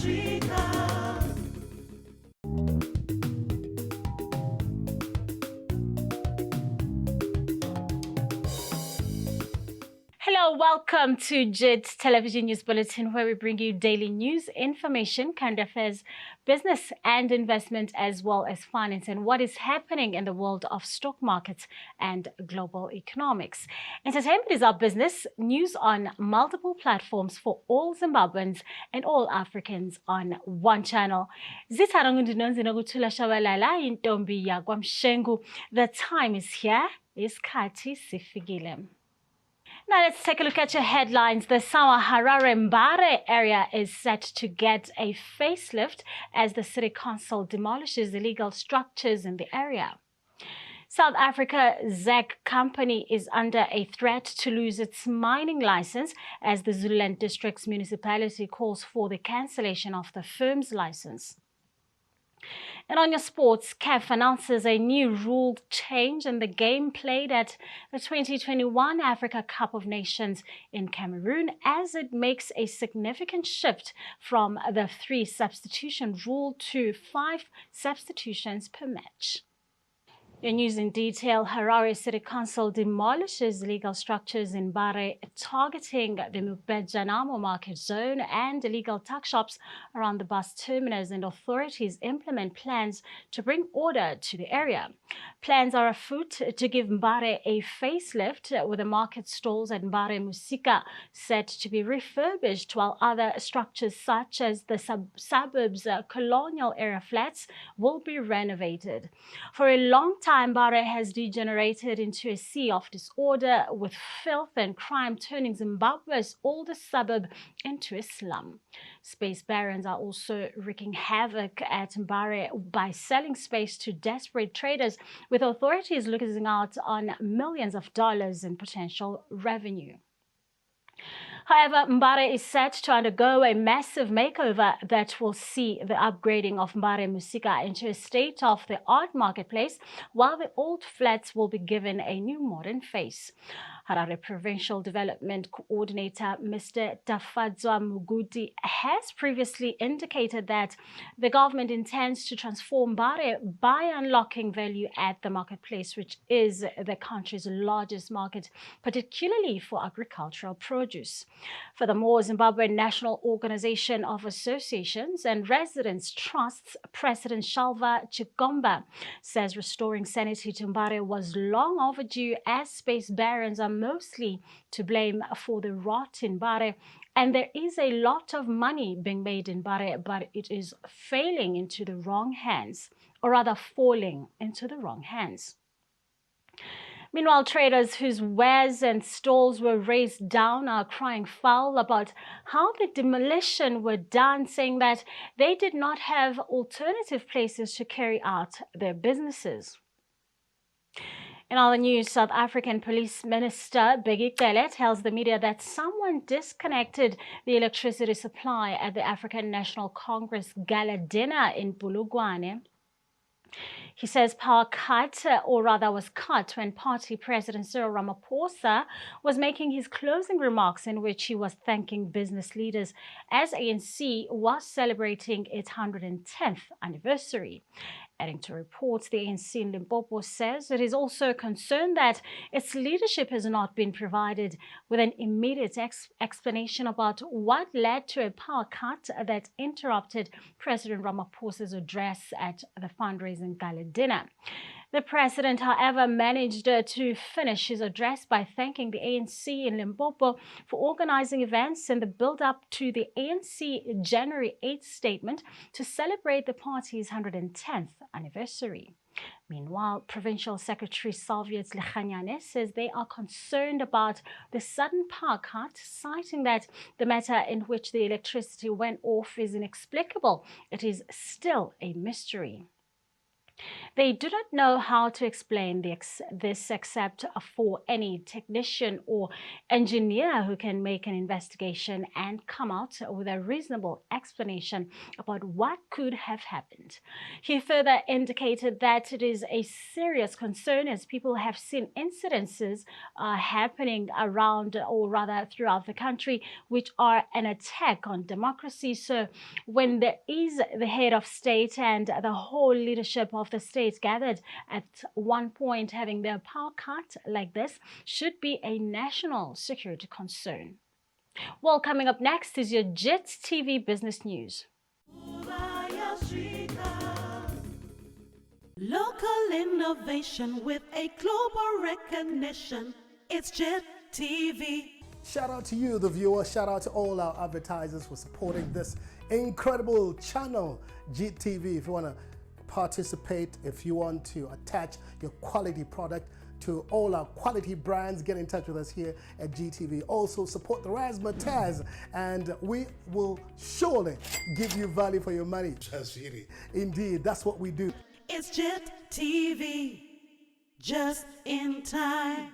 Africa. Hello, welcome to JIT Television News Bulletin, where we bring you daily news, information, current affairs, business and investment, as well as finance and what is happening in the world of stock markets and global economics. Entertainment is our business, news on multiple platforms for all Zimbabweans and all Africans on one channel. The time is here, isikhathi sifikile. Now let's take a look at your headlines. The Sawa Harare Mbare area is set to get a facelift as the city council demolishes illegal structures in the area. South Africa ZEC company is under a threat to lose its mining license as the Zululand district's municipality calls for the cancellation of the firm's license. And on your sports, CAF announces a new rule change in the game played at the 2021 Africa Cup of Nations in Cameroon as it makes a significant shift from the 3 substitution rule to 5 substitutions per match. Your news in detail. Harare City Council demolishes legal structures in Bahrain, targeting the Mubedjanamo market zone and illegal tuck shops around the bus terminus, and authorities implement plans to bring order to the area. Plans are afoot to give Mbare a facelift, with the market stalls at Mbare Musika set to be refurbished, while other structures such as the suburbs colonial era flats will be renovated. For a long time, Mbare has degenerated into a sea of disorder, with filth and crime turning Zimbabwe's oldest suburb into a slum. Space barons are also wreaking havoc at Mbare by selling space to desperate traders, with authorities losing out on millions of dollars in potential revenue. However, Mbare is set to undergo a massive makeover that will see the upgrading of Mbare Musika into a state-of-the-art marketplace, while the old flats will be given a new modern face. Harare Provincial Development Coordinator Mr. Tafadzwa Muguti has previously indicated that the government intends to transform Mbare by unlocking value at the marketplace, which is the country's largest market, particularly for agricultural produce. Furthermore, Zimbabwe National Organization of Associations and Residents Trusts President Shalva Chigomba says restoring sanity to Mbare was long overdue, as space barons are mostly to blame for the rot in Mbare, and there is a lot of money being made in Mbare, but it is failing into the wrong hands, or rather falling into the wrong hands. Meanwhile, traders whose wares and stalls were razed down are crying foul about how the demolition were done, saying that they did not have alternative places to carry out their businesses. In other news, South African Police Minister Bheki Cele tells the media that someone disconnected the electricity supply at the African National Congress Gala dinner in Bulugwane. He says power cut, or rather was cut, when party president Cyril Ramaphosa was making his closing remarks, in which he was thanking business leaders as ANC was celebrating its 110th anniversary. Adding to reports, the ANC in Limpopo says it is also concerned that its leadership has not been provided with an immediate explanation about what led to a power cut that interrupted President Ramaphosa's address at the fundraising gala dinner. The president, however, managed to finish his address by thanking the ANC in Limpopo for organizing events in the build-up to the ANC January 8th statement to celebrate the party's 110th anniversary. Meanwhile, Provincial Secretary Salvius Lechanyane says they are concerned about the sudden power cut, citing that the matter in which the electricity went off is inexplicable. It is still a mystery. They do not know how to explain this except for any technician or engineer who can make an investigation and come out with a reasonable explanation about what could have happened. He further indicated that it is a serious concern as people have seen incidences happening around, or rather throughout the country, which are an attack on democracy. So when there is the head of state and the whole leadership of the state gathered at one point, having their power cut like this should be a national security concern. Well, coming up next is your JIT-TV business news. Local innovation with a global recognition. It's JIT-TV. Shout out to you, the viewer. Shout out to all our advertisers for supporting this incredible channel, JIT-TV. If you want to participate, if you want to attach your quality product to all our quality brands, get in touch with us here at JIT-TV. Also support the razzmatazz, and we will surely give you value for your money. Indeed, that's what we do. It's JIT-TV, just in time.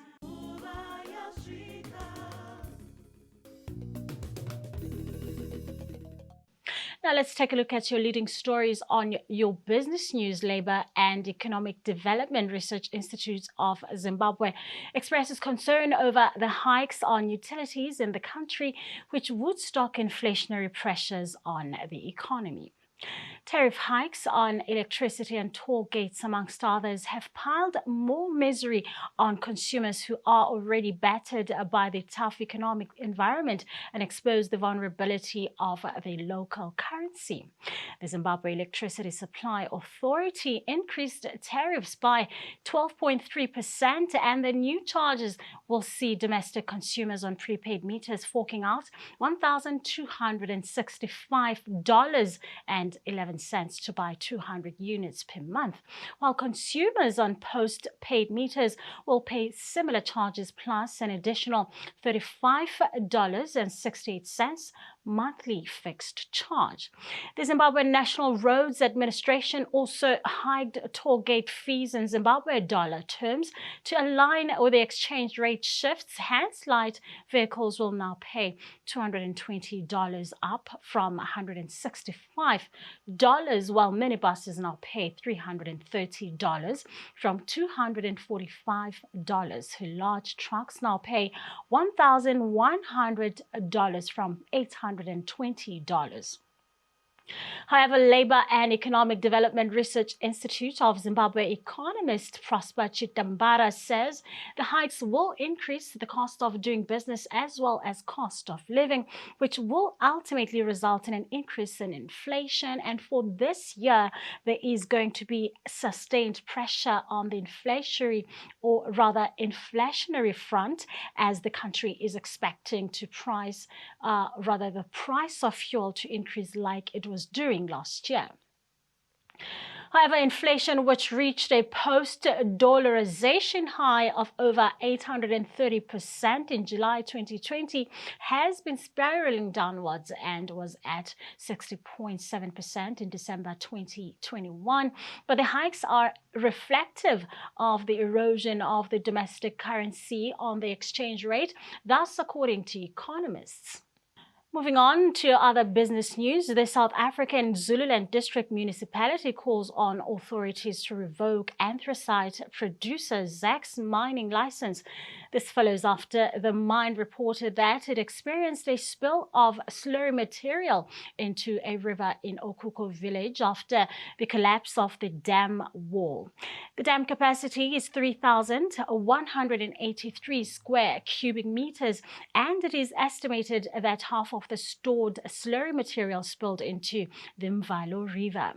Now let's take a look at your leading stories on your business news. Labor and Economic Development Research Institute of Zimbabwe expresses concern over the hikes on utilities in the country, which would stoke inflationary pressures on the economy. Tariff hikes on electricity and toll gates, amongst others, have piled more misery on consumers who are already battered by the tough economic environment and expose the vulnerability of the local currency. The Zimbabwe Electricity Supply Authority increased tariffs by 12.3%, and the new charges will see domestic consumers on prepaid meters forking out $1,265.11 to buy 200 units per month, while consumers on post-paid meters will pay similar charges plus an additional $35.68 monthly fixed charge. The Zimbabwe National Roads Administration also hiked toll gate fees in Zimbabwe dollar terms to align with the exchange rate shifts. Hence, light vehicles will now pay $220 up from $165, while minibuses now pay $330 from $245. Large trucks now pay $1,100 from $820. However, Labor and Economic Development Research Institute of Zimbabwe economist Prosper Chitambara says the hikes will increase the cost of doing business as well as cost of living, which will ultimately result in an increase in inflation. And for this year, there is going to be sustained pressure on the inflationary front, as the country is expecting to the price of fuel to increase like it was during last year. However, inflation, which reached a post-dollarization high of over 830% in July 2020, has been spiraling downwards and was at 60.7% in December 2021. But the hikes are reflective of the erosion of the domestic currency on the exchange rate, thus according to economists. Moving on to other business news, the South African Zululand District Municipality calls on authorities to revoke Anthracite producer ZAC's mining license. This follows after the mine reported that it experienced a spill of slurry material into a river in Okuko village after the collapse of the dam wall. The dam capacity is 3,183 square cubic meters, and it is estimated that half of the stored slurry material spilled into the Mvalo River.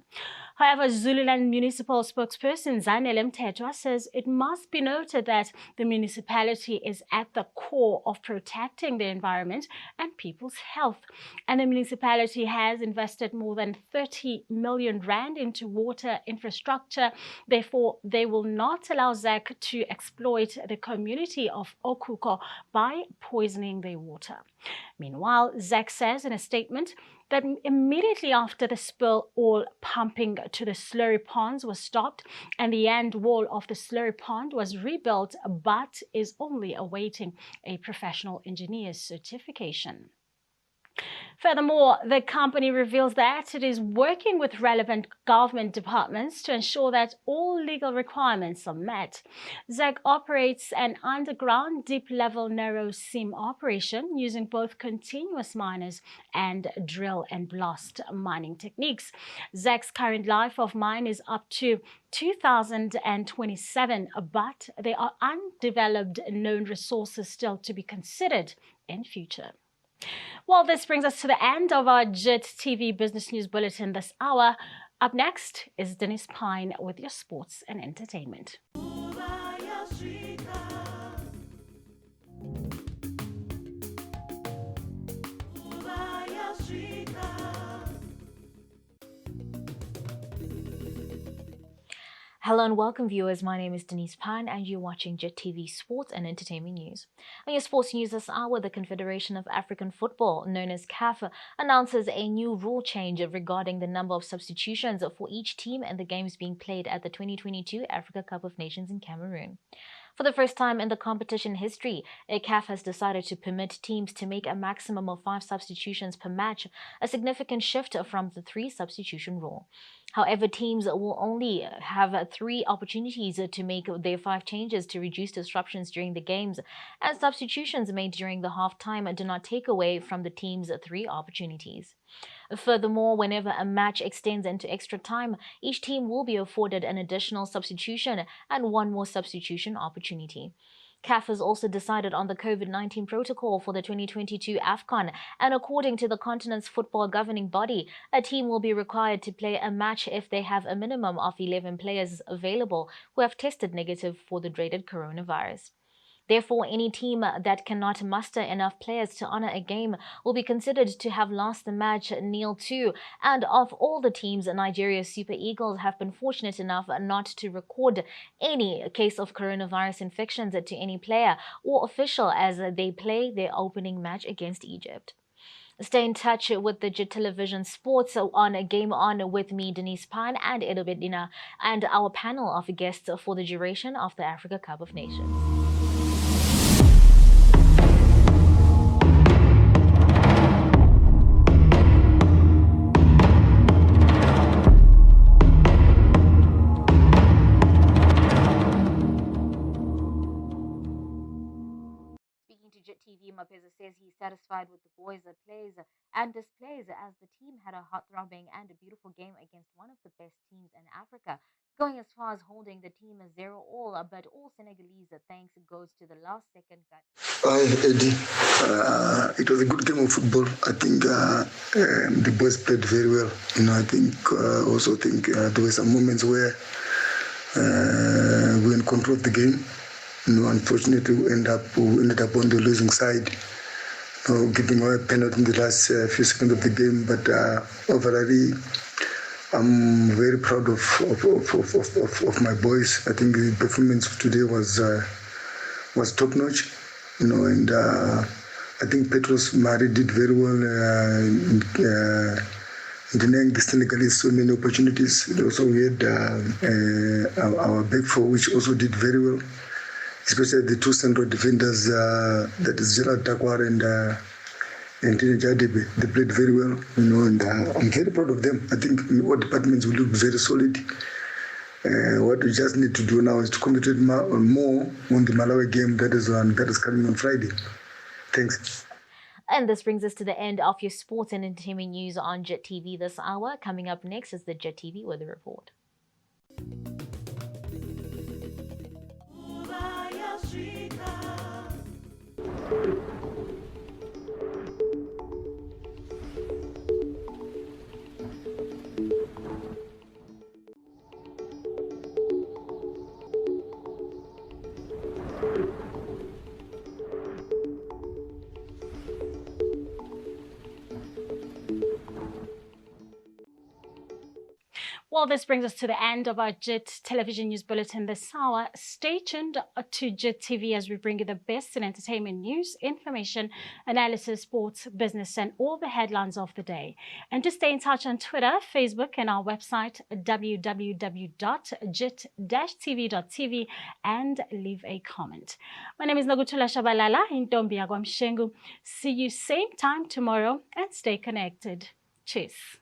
However, Zululand municipal spokesperson Zanele Mthethwa says it must be noted that the municipality is at the core of protecting the environment and people's health. And the municipality has invested more than 30 million rand into water infrastructure. Therefore, they will not allow ZAC to exploit the community of Okuko by poisoning their water. Meanwhile, ZAC says in a statement that immediately after the spill, all pumping to the slurry ponds was stopped and the end wall of the slurry pond was rebuilt, but is only awaiting a professional engineer's certification. Furthermore, the company reveals that it is working with relevant government departments to ensure that all legal requirements are met. ZEC operates an underground, deep-level narrow seam operation using both continuous miners and drill and blast mining techniques. ZEC's current life of mine is up to 2027, but there are undeveloped known resources still to be considered in future. Well, this brings us to the end of our JIT-TV Business News Bulletin this hour. Up next is Denise Pine with your sports and entertainment. Hello and welcome viewers, my name is Denise Pine and you're watching JIT-TV Sports and Entertainment News. On your sports news this hour, the Confederation of African Football, known as CAF, announces a new rule change regarding the number of substitutions for each team in the games being played at the 2022 Africa Cup of Nations in Cameroon. For the first time in the competition history, CAF has decided to permit teams to make a maximum of 5 substitutions per match, a significant shift from the 3 substitution rule. However, teams will only have 3 opportunities to make their 5 changes to reduce disruptions during the games, and substitutions made during the half-time do not take away from the team's 3 opportunities. Furthermore, whenever a match extends into extra time, each team will be afforded an additional substitution and 1 more substitution opportunity. CAF has also decided on the COVID-19 protocol for the 2022 AFCON, and according to the continent's football governing body, a team will be required to play a match if they have a minimum of 11 players available who have tested negative for the dreaded coronavirus. Therefore, any team that cannot muster enough players to honor a game will be considered to have lost the match 0-2. And of all the teams, Nigeria's Super Eagles have been fortunate enough not to record any case of coronavirus infections to any player or official as they play their opening match against Egypt. Stay in touch with the JIT-TVzw Sports on Game On with me, Denise Pine, and Edobedina, and our panel of guests for the duration of the Africa Cup of Nations. JIT-TV, Mapeza says he's satisfied with the boys' plays and displays as the team had a heart-throbbing and a beautiful game against one of the best teams in Africa, going as far as holding the team 0-all, but all Senegalese thanks goes to the last-second cut. Hi, Eddie. It was a good game of football. I think the boys played very well. I think there were some moments where we were in control of the game. Unfortunately, we ended up on the losing side, giving away a penalty in the last few seconds of the game. But overall, I'm very proud of my boys. I think the performance of today was top notch, and I think Petros Mari did very well in denying the Senegalese so many opportunities. Also, we had our back four, which also did very well, especially the 2 central defenders, that is Gerald Takwar and Tine Jadebe. They played very well, and I'm very proud of them. I think in all departments we look very solid. What we just need to do now is to concentrate more on the Malawi game that is coming on Friday. Thanks. And this brings us to the end of your sports and entertainment news on JIT-TV this hour. Coming up next is the JIT-TV Weather Report. Well, this brings us to the end of our JIT Television News Bulletin this hour. Stay tuned to JIT TV as we bring you the best in entertainment news, information, analysis, sports, business, and all the headlines of the day. And to stay in touch on Twitter, Facebook, and our website, www.jit-tv.tv, and leave a comment. My name is Nogutula Shabalala in Ntombi Yagwamshengu. See you same time tomorrow and stay connected. Cheers.